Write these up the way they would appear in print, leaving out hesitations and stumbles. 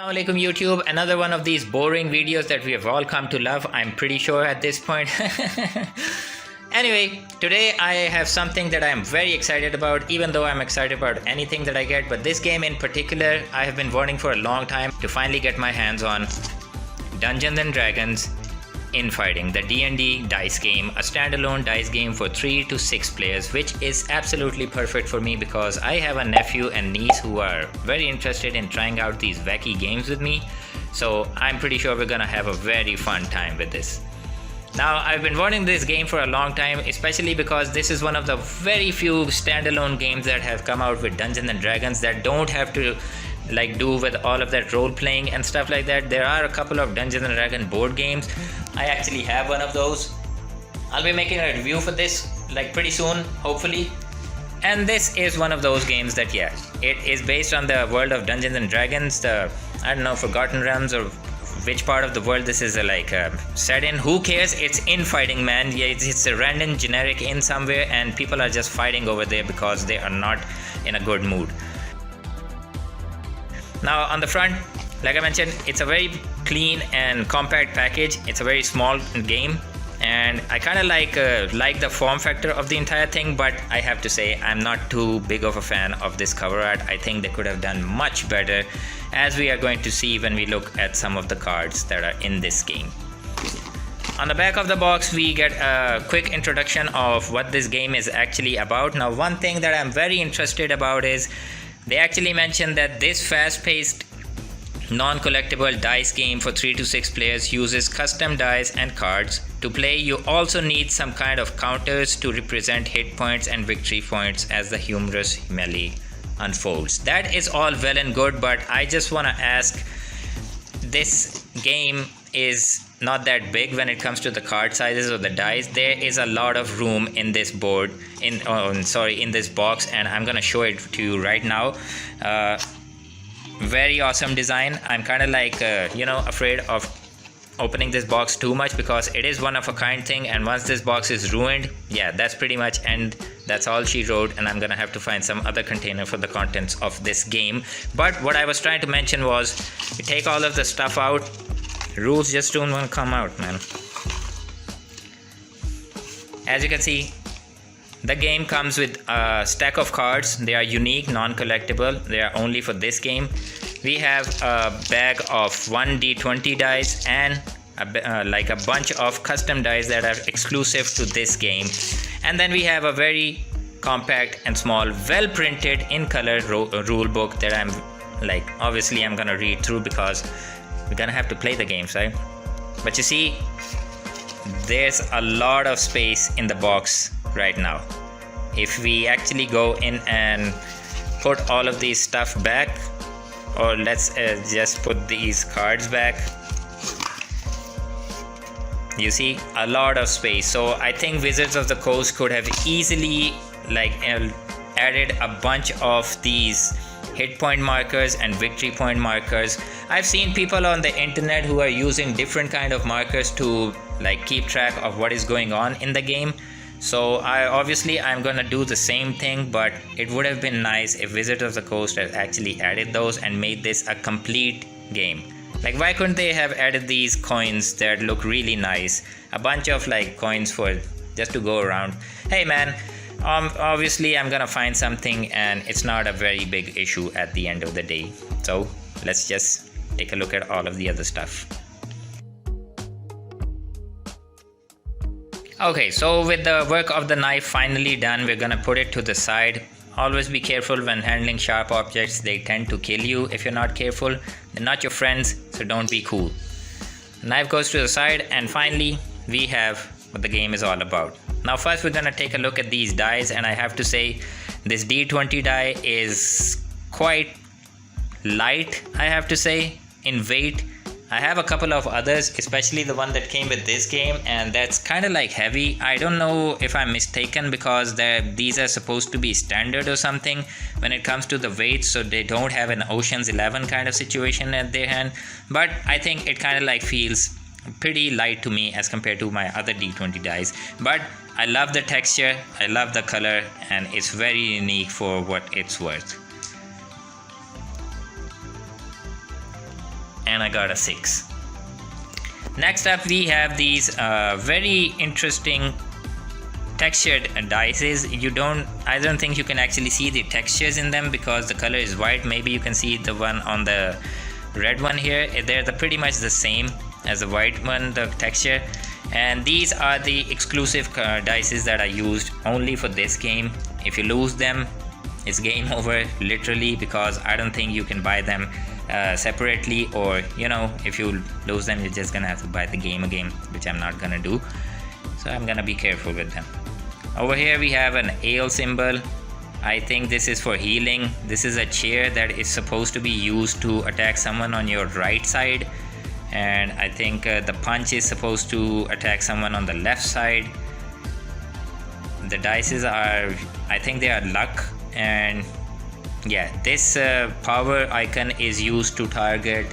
Assalamualaikum YouTube, another one of these boring videos that we have all come to love, I'm pretty sure at this point. Anyway, today I have something that I am very excited about, even though I'm excited about anything that I get, but this game in particular I have been wanting for a long time to finally get my hands on. Dungeons and Dragons Infighting, the D&D dice game, a standalone dice game for 3 to 6 players, which is absolutely perfect for me because I have a nephew and niece who are very interested in trying out these wacky games with me. So I'm pretty sure we're gonna have a very fun time with this. Now, I've been wanting this game for a long time, especially because this is one of the very few standalone games that have come out with Dungeons and Dragons that don't have to do with all of that role playing and stuff like that. There are a couple of Dungeons and Dragons board games. I actually have one of those. I'll be making a review for this pretty soon, hopefully. And this is one of those games that, yeah, it is based on the world of Dungeons and Dragons, the, I don't know, Forgotten Realms, or which part of the world this is set in. Who cares? It's infighting, man. Yeah, it's a random generic in somewhere and people are just fighting over there because they are not in a good mood. Now on the front, like I mentioned, it's a very clean and compact package. It's a very small game and I kind of like the form factor of the entire thing, but I have to say I'm not too big of a fan of this cover art. I think they could have done much better, as we are going to see when we look at some of the cards that are in this game. On the back of the box, we get a quick introduction of what this game is actually about. Now, one thing that I'm very interested about is they actually mentioned that this fast-paced, non-collectible dice game for 3 to 6 players uses custom dice and cards. To play, you also need some kind of counters to represent hit points and victory points as the humorous melee unfolds. That is all well and good, but I just want to ask, this game is not that big when it comes to the card sizes or the dice. There is a lot of room in this board, in this box, and I'm gonna show it to you right now. Very awesome design. I'm kind of afraid of opening this box too much because it is one of a kind thing, and once this box is ruined, yeah, that's pretty much end. That's all she wrote, and I'm gonna have to find some other container for the contents of this game. But what I was trying to mention was, you take all of the stuff out, rules just don't want to come out, man. As you can see, the game comes with a stack of cards. They are unique, non-collectible. They are only for this game. We have a bag of 1d20 dice and a bunch of custom dice that are exclusive to this game. And then we have a very compact and small, well-printed in color rule book that I'm obviously I'm gonna read through because we're gonna have to play the games, right? But you see, there's a lot of space in the box right now. If we actually go in and put all of these stuff back, or let's just put these cards back, you see a lot of space. So I think Wizards of the Coast could have easily added a bunch of these hit point markers and victory point markers. I've seen people on the internet who are using different kind of markers to keep track of what is going on in the game. So I'm gonna do the same thing, but it would have been nice if Wizards of the Coast had actually added those and made this a complete game. Why couldn't they have added these coins that look really nice? A bunch of coins for just to go around. Hey man, obviously I'm gonna find something, and it's not a very big issue at the end of the day. So let's just take a look at all of the other stuff. Okay, so with the work of the knife finally done, we're gonna put it to the side. Always be careful when handling sharp objects. They tend to kill you if you're not careful. They're not your friends, so don't be cool. The knife goes to the side, and finally we have what the game is all about. Now first we're gonna take a look at these dice, and I have to say this D20 die is quite light, I have to say, in weight. I have a couple of others, especially the one that came with this game, and that's kind of heavy. I don't know if I'm mistaken because these are supposed to be standard or something when it comes to the weight, so they don't have an Ocean's 11 kind of situation at their hand. But I think it kind of feels pretty light to me as compared to my other D20 dice. But I love the texture, I love the color, and it's very unique for what it's worth. and I got a 6. Next up we have these very interesting textured dices. I don't think you can actually see the textures in them because the color is white. Maybe you can see the one on the red one here. They're pretty much the same as the white one, the texture. And these are the exclusive dices that I used only for this game. If you lose them, it's game over, literally, because I don't think you can buy them separately, or if you lose them, you're just gonna have to buy the game again, which I'm not gonna do. So I'm gonna be careful with them. Over here we have an ale symbol. I think this is for healing. This is a chair that is supposed to be used to attack someone on your right side, and I think the punch is supposed to attack someone on the left side. The dices are, I think they are luck, and yeah, this power icon is used to target,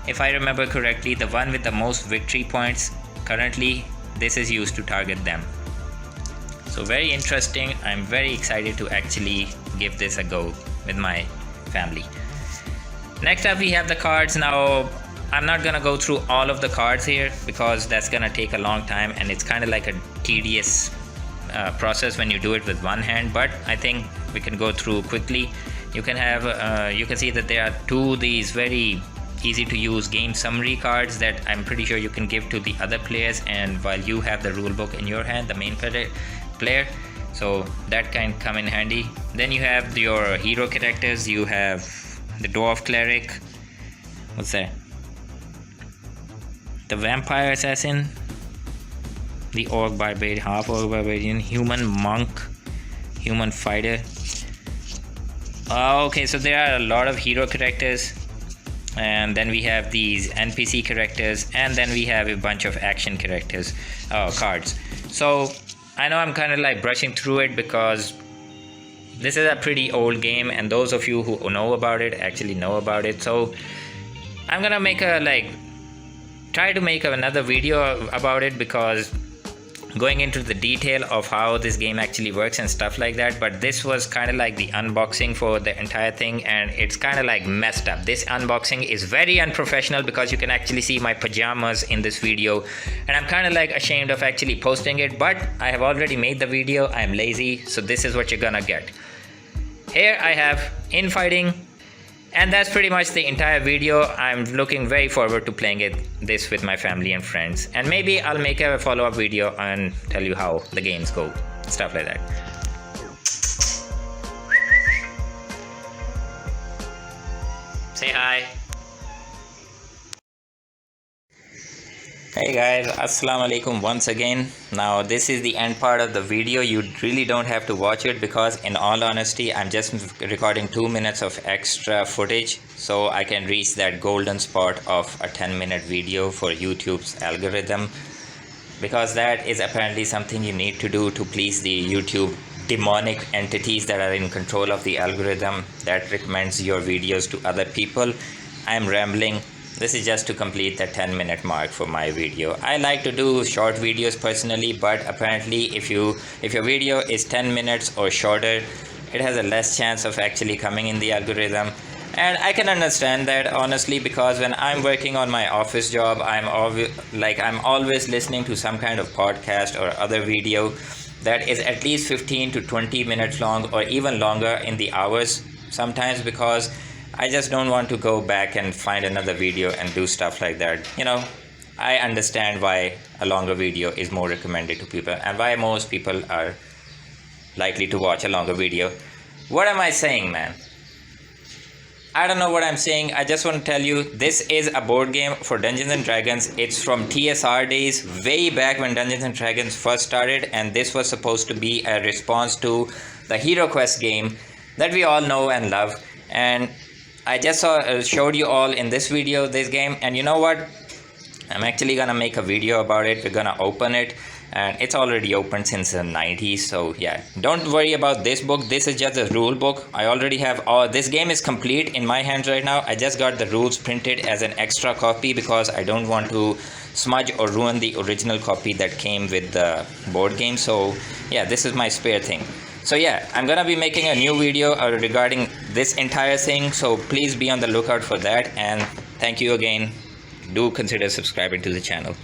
if I remember correctly, the one with the most victory points. Currently this is used to target them. So very interesting. I'm very excited to actually give this a go with my family. Next up we have the cards. Now I'm not gonna go through all of the cards here because that's gonna take a long time, and it's kind of like a tedious process when you do it with one hand, but I think we can go through quickly. You can have you can see that there are two these very easy to use game summary cards that I'm pretty sure you can give to the other players, and while you have the rule book in your hand, the main player, so that can come in handy. Then you have your hero characters. You have the dwarf cleric, what's that, the vampire assassin, the orc barbarian, half orc barbarian, human monk, human fighter. Okay, so there are a lot of hero characters, and then we have these NPC characters, and then we have a bunch of action characters cards. So I know I'm kind of like brushing through it because this is a pretty old game, and those of you who know about it actually know about it. So I'm gonna make try to make another video about it, because going into the detail of how this game actually works and stuff like that. But this was kind of like the unboxing for the entire thing, and it's kind of like messed up. This unboxing is very unprofessional because you can actually see my pajamas in this video, and I'm kind of like ashamed of actually posting it, but I have already made the video. I'm lazy, so this is what you're gonna get. Here I have infighting, and that's pretty much the entire video. I'm looking very forward to playing this with my family and friends, and maybe I'll make a follow-up video and tell you how the games go, stuff like that. Say hi. Hey guys, assalamu alaikum once again. Now this is the end part of the video. You really don't have to watch it because in all honesty I'm just recording 2 minutes of extra footage so I can reach that golden spot of a 10-minute video for YouTube's algorithm, because that is apparently something you need to do to please the YouTube demonic entities that are in control of the algorithm that recommends your videos to other people. I'm rambling. This is just to complete the 10-minute mark for my video. I like to do short videos personally, but apparently if your video is 10 minutes or shorter, it has a less chance of actually coming in the algorithm. And I can understand that honestly, because when I'm working on my office job, I'm always listening to some kind of podcast or other video that is at least 15 to 20 minutes long, or even longer in the hours sometimes, because I just don't want to go back and find another video and do stuff like that. I understand why a longer video is more recommended to people and why most people are likely to watch a longer video. What am I saying, man? I don't know what I'm saying. I just want to tell you, this is a board game for Dungeons and Dragons. It's from TSR days, way back when Dungeons and Dragons first started, and this was supposed to be a response to the Hero Quest game that we all know and love. And I just showed you all in this video this game, and you know what? I'm actually gonna make a video about it. We're gonna open it, and it's already open since the 90s. So yeah, don't worry about this book. This is just a rule book. I already have this game is complete in my hands right now. I just got the rules printed as an extra copy because I don't want to smudge or ruin the original copy that came with the board game. So yeah, this is my spare thing. So yeah, I'm gonna be making a new video regarding this entire thing, so please be on the lookout for that. And Thank you again. Do consider subscribing to the channel.